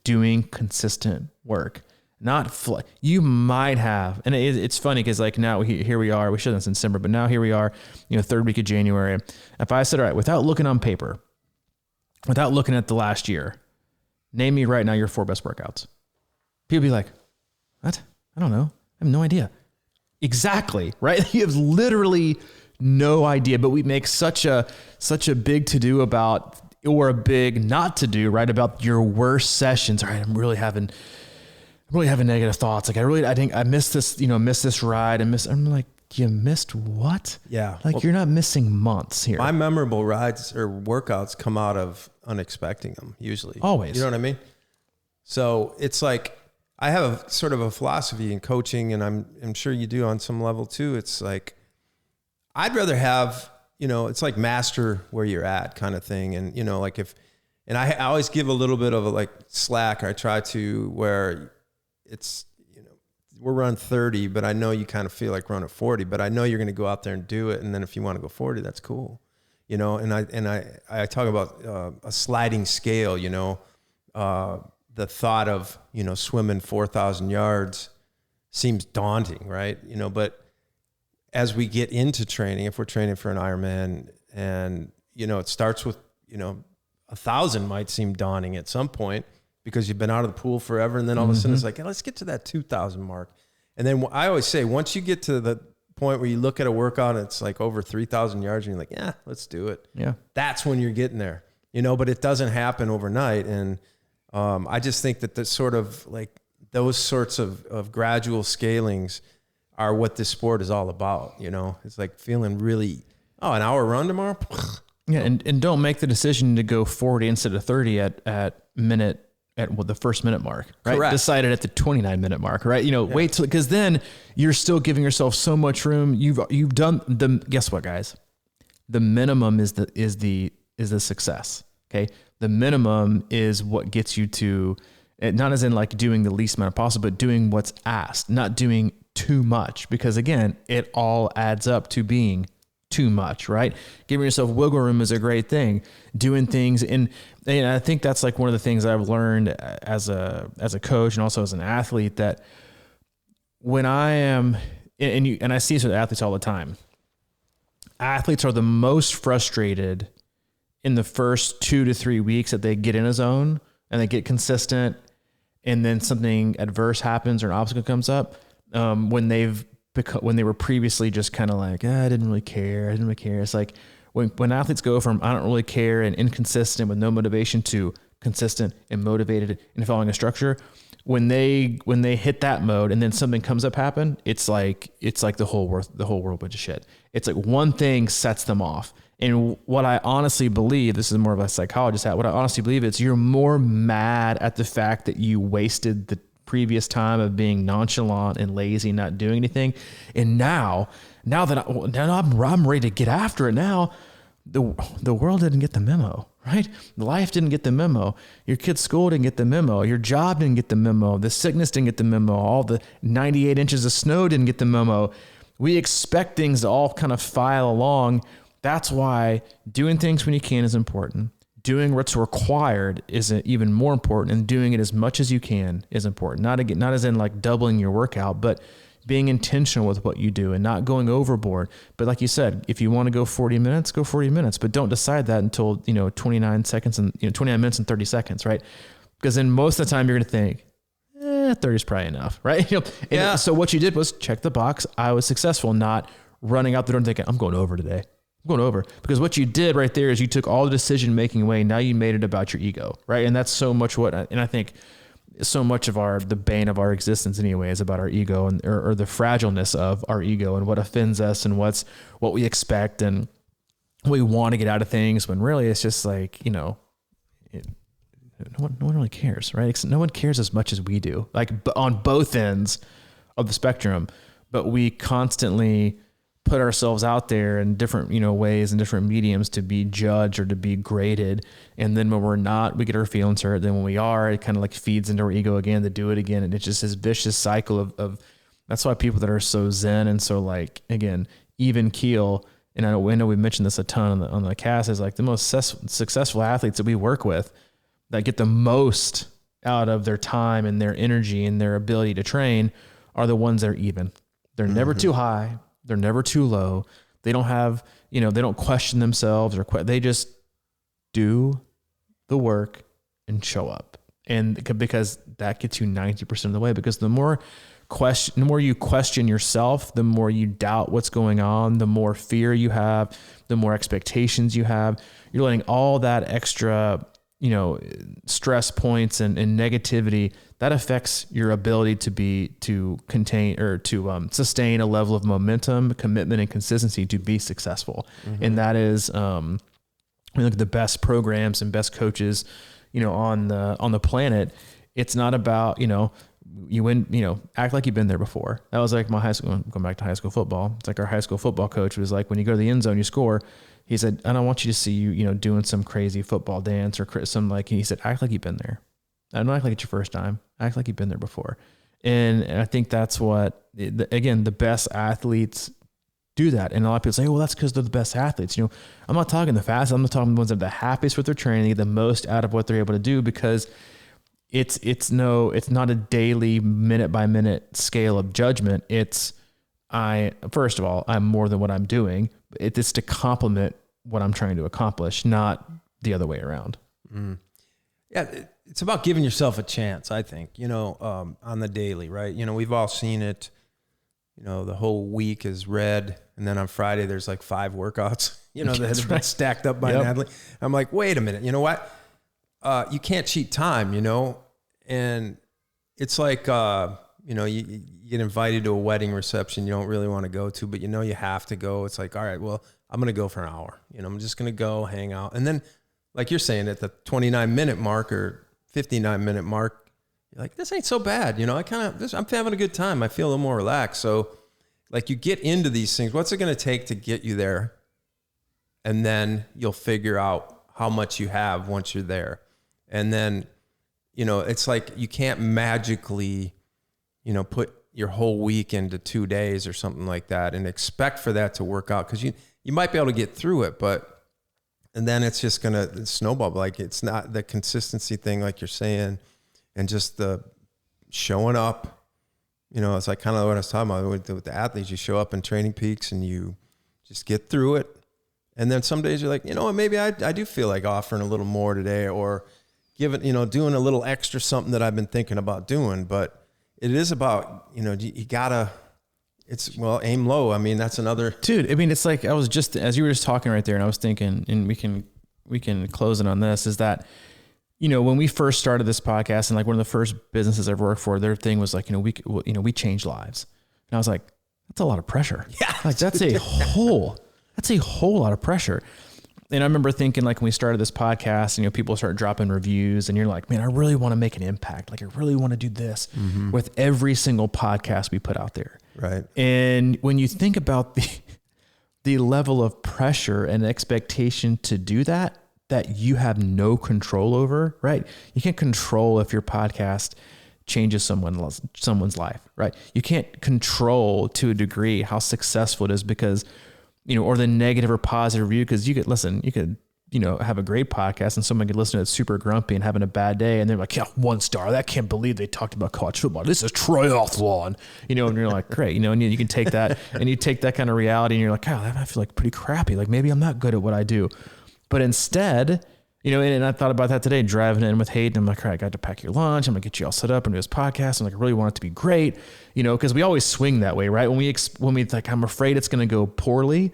B: doing consistent work, not you might have. And it's funny because now here we are, we should have done this in December, but now here we are, 3rd week of January. If I said, all right, without looking on paper, without looking at the last year, name me right now your 4 best workouts. People be like, what? I don't know. I have no idea. Exactly, right? You have literally no idea, but we make such a big to-do about, or a big not to do, right? About your worst sessions. All right, I'm really having negative thoughts. Like I missed this, missed this ride I'm like, you missed what?
A: Yeah.
B: You're not missing months here.
A: My memorable rides or workouts come out of unexpecting them, usually.
B: Always.
A: You know what I mean? So it's like, I have a sort of a philosophy in coaching, and I'm sure you do on some level too. It's like, I'd rather have, it's like master where you're at kind of thing. And, and I always give a little bit of a slack. I try to, where it's, we're running 30, but I know you kind of feel like running 40, but I know you're going to go out there and do it. And then if you want to go 40, that's cool. And I talk about a sliding scale, the thought of, swimming 4,000 yards seems daunting, right? But as we get into training, if we're training for an Ironman, and, it starts with, 1,000 might seem daunting at some point, because you've been out of the pool forever. And then all of a sudden it's like, hey, let's get to that 2,000 mark. And then I always say, once you get to the point where you look at a workout and it's like over 3,000 yards, and you're like, yeah, let's do it. Yeah. That's when you're getting there, but it doesn't happen overnight. And I just think that the sort of those sorts of gradual scalings are what this sport is all about. It's like feeling really, an hour run tomorrow.
B: Yeah. And don't make the decision to go 40 instead of 30 at the first minute mark, right?
A: Correct.
B: Decided at the 29-minute mark, right? Wait till, because then you're still giving yourself so much room. You've done guess what, guys? The minimum is the success. Okay. The minimum is what gets you to, not as in doing the least amount possible, but doing what's asked, not doing too much, because again, it all adds up to being too much, right? Giving yourself wiggle room is a great thing. Doing things and I think that's one of the things I've learned as a coach and also as an athlete, that when I am, and I see this with athletes all the time, athletes are the most frustrated in the first 2 to 3 weeks that they get in a zone and they get consistent, and then something adverse happens or an obstacle comes up, when they were previously just kind of like, I didn't really care. It's like when athletes go from I don't really care and inconsistent with no motivation to consistent and motivated and following a structure, when they hit that mode and then something comes up happen, it's like the whole world went to shit. It's like one thing sets them off. And what I honestly believe, this is more of a psychologist hat, what I honestly believe is you're more mad at the fact that you wasted the previous time of being nonchalant and lazy, not doing anything. And now that I'm ready to get after it now, the world didn't get the memo, right? Life didn't get the memo. Your kid's school didn't get the memo. Your job didn't get the memo. The sickness didn't get the memo. All the 98 inches of snow didn't get the memo. We expect things to all kind of file along. That's why doing things when you can is important. Doing what's required is even more important, and doing it as much as you can is important. Not as in like doubling your workout, but being intentional with what you do and not going overboard. But like you said, if you want to go 40 minutes, go 40 minutes, but don't decide that until, 29 seconds and 29 minutes and 30 seconds, right? Because then most of the time you're going to think, 30 is probably enough, right? So what you did was check the box. I was successful, not running out the door and thinking, I'm going over today. Because what you did right there is you took all the decision making away. Now you made it about your ego, right? And that's so much and I think so much of the bane of our existence anyway is about our ego or the fragileness of our ego and what offends us and what we expect and we want to get out of things, when really it's just like, no one really cares, right? No one cares as much as we do, like on both ends of the spectrum, but we constantly put ourselves out there in different, ways and different mediums to be judged or to be graded. And then when we're not, we get our feelings hurt. Then when we are, it kind of like feeds into our ego again to do it again. And it's just this vicious cycle of that's why people that are so zen and so like, again, even keel. And I know we mentioned this a ton on the cast, is like the most successful athletes that we work with that get the most out of their time and their energy and their ability to train are the ones that are even. They're never too high. They're never too low. They don't have, they don't question themselves they just do the work and show up. And because that gets you 90% of the way, because the more you question yourself, the more you doubt what's going on, the more fear you have, the more expectations you have. You're letting all that extra, stress points and negativity that affects your ability to contain or to sustain a level of momentum, commitment, and consistency to be successful. Mm-hmm. And that is, look at the best programs and best coaches, on the planet. It's not about, you win, act like you've been there before. That was like my high school, going back to high school football. It's like our high school football coach was like, when you go to the end zone, you score. He said, I don't want you to see you, doing some crazy football dance or some he said, act like you've been there. I don't act like it's your first time. Act like you've been there before. And I think that's what, again, the best athletes do that. And a lot of people say, well, that's because they're the best athletes. I'm not talking the fastest. I'm not talking the ones that are the happiest with their training, get the most out of what they're able to do, because it's not a daily minute by minute scale of judgment. First of all, I'm more than what I'm doing. It's to complement what I'm trying to accomplish, not the other way around.
A: Mm. Yeah. It's about giving yourself a chance, I think, on the daily, right? We've all seen it, the whole week is red. And then on Friday, there's like 5 workouts, that have been stacked up by an athlete. I'm like, wait a minute, you know what? You can't cheat time, and it's like, you get invited to a wedding reception you don't really want to go to, but you have to go. It's like, all right, well, I'm going to go for an hour. I'm just going to go hang out. And then, like you're saying, at the 29-minute mark or 59-minute mark, you're like, this ain't so bad. I'm having a good time. I feel a little more relaxed. So like you get into these things, what's it going to take to get you there? And then you'll figure out how much you have once you're there. And then, it's like you can't magically, put your whole week into 2 days or something like that and expect for that to work out. Cause you might be able to get through it, and then it's just going to snowball. Like it's not the consistency thing, like you're saying, and just the showing up, it's like kind of what I was talking about with the athletes. You show up in Training Peaks and you just get through it. And then some days you're like, you know what, maybe I do feel like offering a little more today, or giving, doing a little extra something that I've been thinking about doing. But it is about, you gotta, aim low. I mean, that's another.
B: Dude, I mean, it's like, I was just, as you were just talking right there, and I was thinking, and we can close it on this, is that, when we first started this podcast, and like one of the first businesses I've worked for, their thing was like, we change lives. And I was like, that's a lot of pressure.
A: Yeah.
B: Like that's a whole lot of pressure. And I remember thinking, like, when we started this podcast, people start dropping reviews, and you're like, man, I really want to make an impact. Like, I really want to do this with every single podcast we put out there.
A: Right.
B: And when you think about the level of pressure and expectation to do that you have no control over, right? You can't control if your podcast changes someone's life, right? You can't control to a degree how successful it is because, or the negative or positive review, because you could have a great podcast and someone could listen to it super grumpy and having a bad day, and they're like, yeah, 1 star. I can't believe they talked about college football. This is triathlon, and you're like, great, and you can take that and you take that kind of reality, and you're like, oh, I feel like pretty crappy. Like maybe I'm not good at what I do. But instead, and I thought about that today, driving in with Hayden. I'm like, all right, I got to pack your lunch. I'm gonna get you all set up and do this podcast. I'm like, I really want it to be great, because we always swing that way, right? When we like, I'm afraid it's gonna go poorly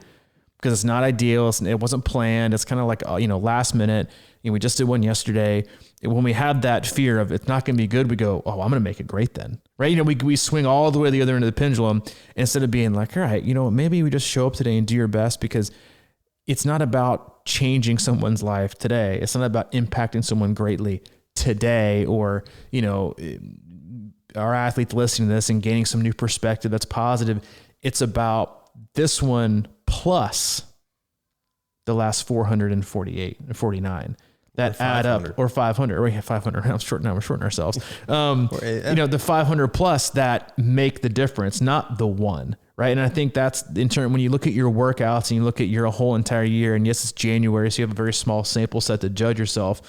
B: because it's not ideal. It wasn't planned. It's kind of like, last minute. We just did one yesterday. When we have that fear of it's not gonna be good, we go, oh, I'm gonna make it great then, right? We swing all the way to the other end of the pendulum instead of being like, all right, maybe we just show up today and do your best, because it's not about changing someone's life today. It's not about impacting someone greatly today, or, our athletes listening to this and gaining some new perspective that's positive. It's about this one plus the last 448 or 49 that add up, or 500, or we have 500. We're shorting ourselves. The 500 plus that make the difference, not the one. Right. And I think that's in turn, when you look at your workouts and you look at your whole entire year, and yes, it's January, so you have a very small sample set to judge yourself.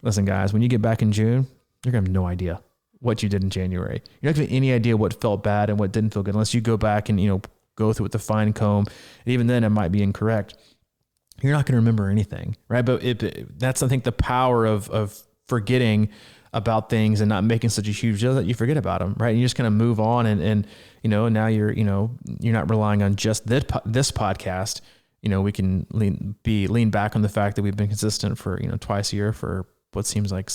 B: Listen, guys, when you get back in June, you're going to have no idea what you did in January. You're not going to have any idea what felt bad and what didn't feel good unless you go back and, go through with the fine comb. And even then it might be incorrect. You're not going to remember anything. Right. But that's, I think, the power of forgetting about things and not making such a huge deal that you forget about them. Right. And you just kind of move on and now you're not relying on just this podcast. We can lean back on the fact that we've been consistent for, twice a year for what seems like,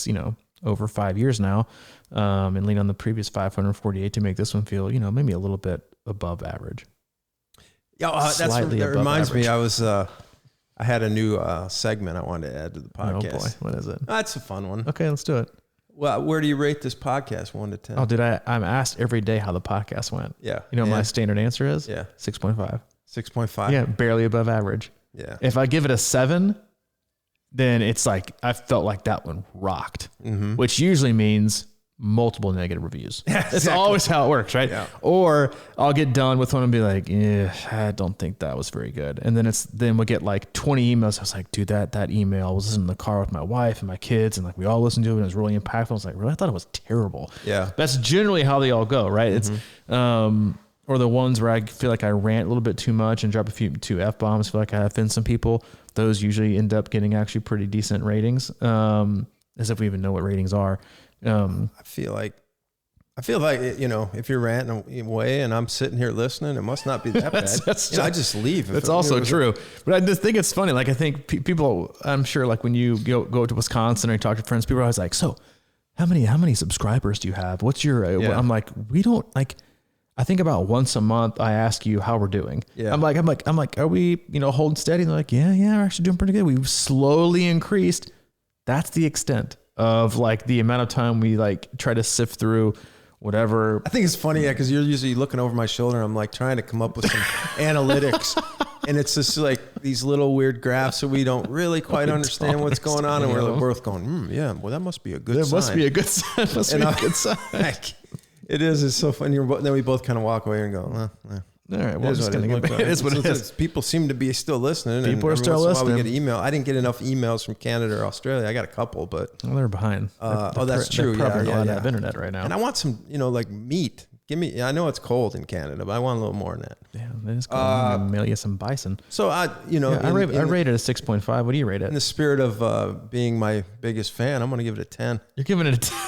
B: over 5 years now, and lean on the previous 548 to make this one feel, maybe a little bit above average.
A: Yeah. That reminds me, I had a new segment I wanted to add to the podcast.
B: Oh boy. What is it?
A: That's a fun one.
B: Okay, let's do it.
A: Well, where do you rate this podcast, 1 to 10?
B: Oh, I'm asked every day how the podcast went.
A: Yeah.
B: What my standard answer is?
A: Yeah.
B: 6.5.
A: 6.5?
B: Yeah, barely above average.
A: Yeah.
B: If I give it a 7, then it's like, I felt like that one rocked, which usually means multiple negative reviews. Yeah, exactly. It's always how it works, right? Yeah. Or I'll get done with one and be like, yeah, I don't think that was very good. And then we'll get like 20 emails. I was like, dude, that email, I was in the car with my wife and my kids, and like we all listened to it, and it was really impactful. I was like, really? I thought it was terrible. Yeah. That's generally how they all go, right? It's or the ones where I feel like I rant a little bit too much and drop two F-bombs, feel like I offend some people. Those usually end up getting actually pretty decent ratings, as if we even know what ratings are. I feel like, if you're ranting away and I'm sitting here listening, it must not be that bad. I just leave. That's also true. But I just think it's funny. Like, I think people, I'm sure, like when you go to Wisconsin or you talk to friends, people are always like, so how many subscribers do you have? What's your, I'm like, we don't like, I think about once a month, I ask you how we're doing. Yeah. I'm like, are we, holding steady? And they're like, yeah, we're actually doing pretty good. We've slowly increased. That's the extent of like the amount of time we like try to sift through whatever.
A: I think it's funny, because you're usually looking over my shoulder. And I'm like trying to come up with some analytics, and it's just like these little weird graphs that we don't really quite understand what's going on, and we're both going, yeah, well, that must be a good sign.
B: That must be a good sign. Must be a good sign.
A: Like, it is. It's so funny. Then we both kind of walk away and go,
B: all right, well, it is what it is.
A: People seem to be still listening.
B: People are still listening.
A: We get email. I didn't get enough emails from Canada or Australia. I got a couple, but
B: they're behind.
A: That's true.
B: They're probably not have internet right now.
A: And I want some, like meat. Give me. I know it's cold in Canada, but I want a little more than that.
B: Yeah, it is cool. I'm gonna mail you some bison.
A: So I
B: rate it a 6.5. What do you rate it?
A: In the spirit of being my biggest fan, I'm going to give it a 10.
B: You're giving it a 10.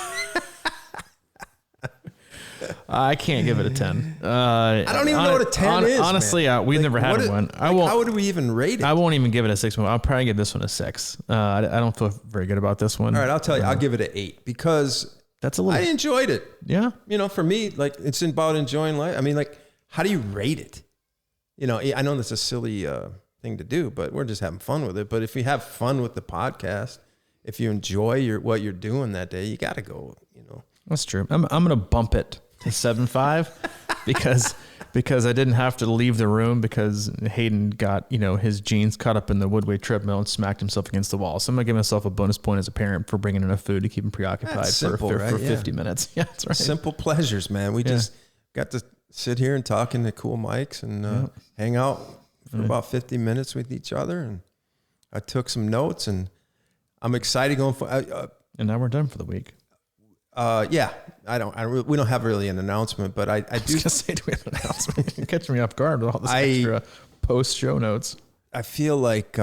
B: I can't give it a 10.
A: I don't even know what a 10 is.
B: Honestly, we've never had one.
A: How would we even rate it?
B: I won't even give it a 6. I'll probably give this one a 6. I don't feel very good about this one.
A: All right, I'll tell you. I'll give it an 8 because
B: that's a little.
A: I enjoyed it.
B: Yeah.
A: For me, like it's about enjoying life. I mean, like, how do you rate it? I know that's a silly thing to do, but we're just having fun with it. But if you have fun with the podcast, if you enjoy what you're doing that day, you got to go.
B: That's true. I'm gonna bump it to 7.5 because I didn't have to leave the room because Hayden got his jeans caught up in the woodway treadmill and smacked himself against the wall. So I'm gonna give myself a bonus point as a parent for bringing enough food to keep him preoccupied for 50 minutes. Yeah, that's right.
A: Simple pleasures, man. We just got to sit here and talk into cool mics and hang out for about 50 minutes with each other. And I took some notes, and I'm excited going for.
B: And now we're done for the week.
A: We don't have really an announcement, but I do.
B: I was gonna say, do we have an announcement? You're catching me off guard with all this extra post show notes.
A: I feel like,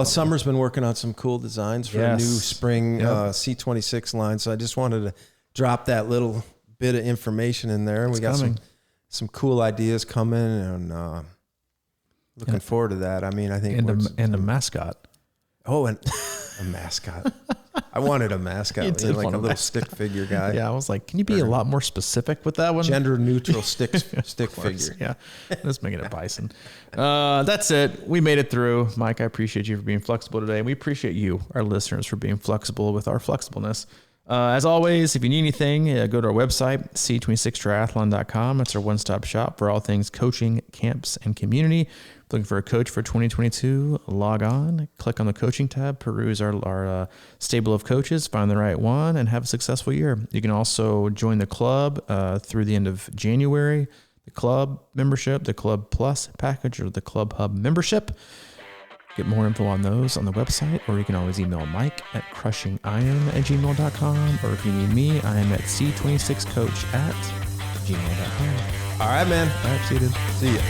A: Summer's been working on some cool designs for a new spring C26 line, so I just wanted to drop that little bit of information in there, and we got some cool ideas coming, and looking forward to that. I mean, I think
B: and a mascot.
A: Oh, and a mascot. I wanted a mascot, like a little stick figure guy.
B: Yeah, I was like, can you be a lot more specific with that one?
A: Gender neutral stick figure.
B: Yeah, let's make it a bison. That's it. We made it through. Mike, I appreciate you for being flexible today. And we appreciate you, our listeners, for being flexible with our flexibleness. As always, if you need anything, go to our website, C26Triathlon.com. That's our one-stop shop for all things coaching, camps, and community. Looking for a coach for 2022, log on, click on the coaching tab, peruse our stable of coaches, find the right one, and have a successful year. You can also join the club through the end of January, the club membership, the Club Plus package, or the Club Hub membership. Get more info on those on the website, or you can always email Mike at crushingiron@gmail.com, or if you need me, I am at C26coach@gmail.com.
A: All right, man.
B: All right, see you, dude.
A: See ya.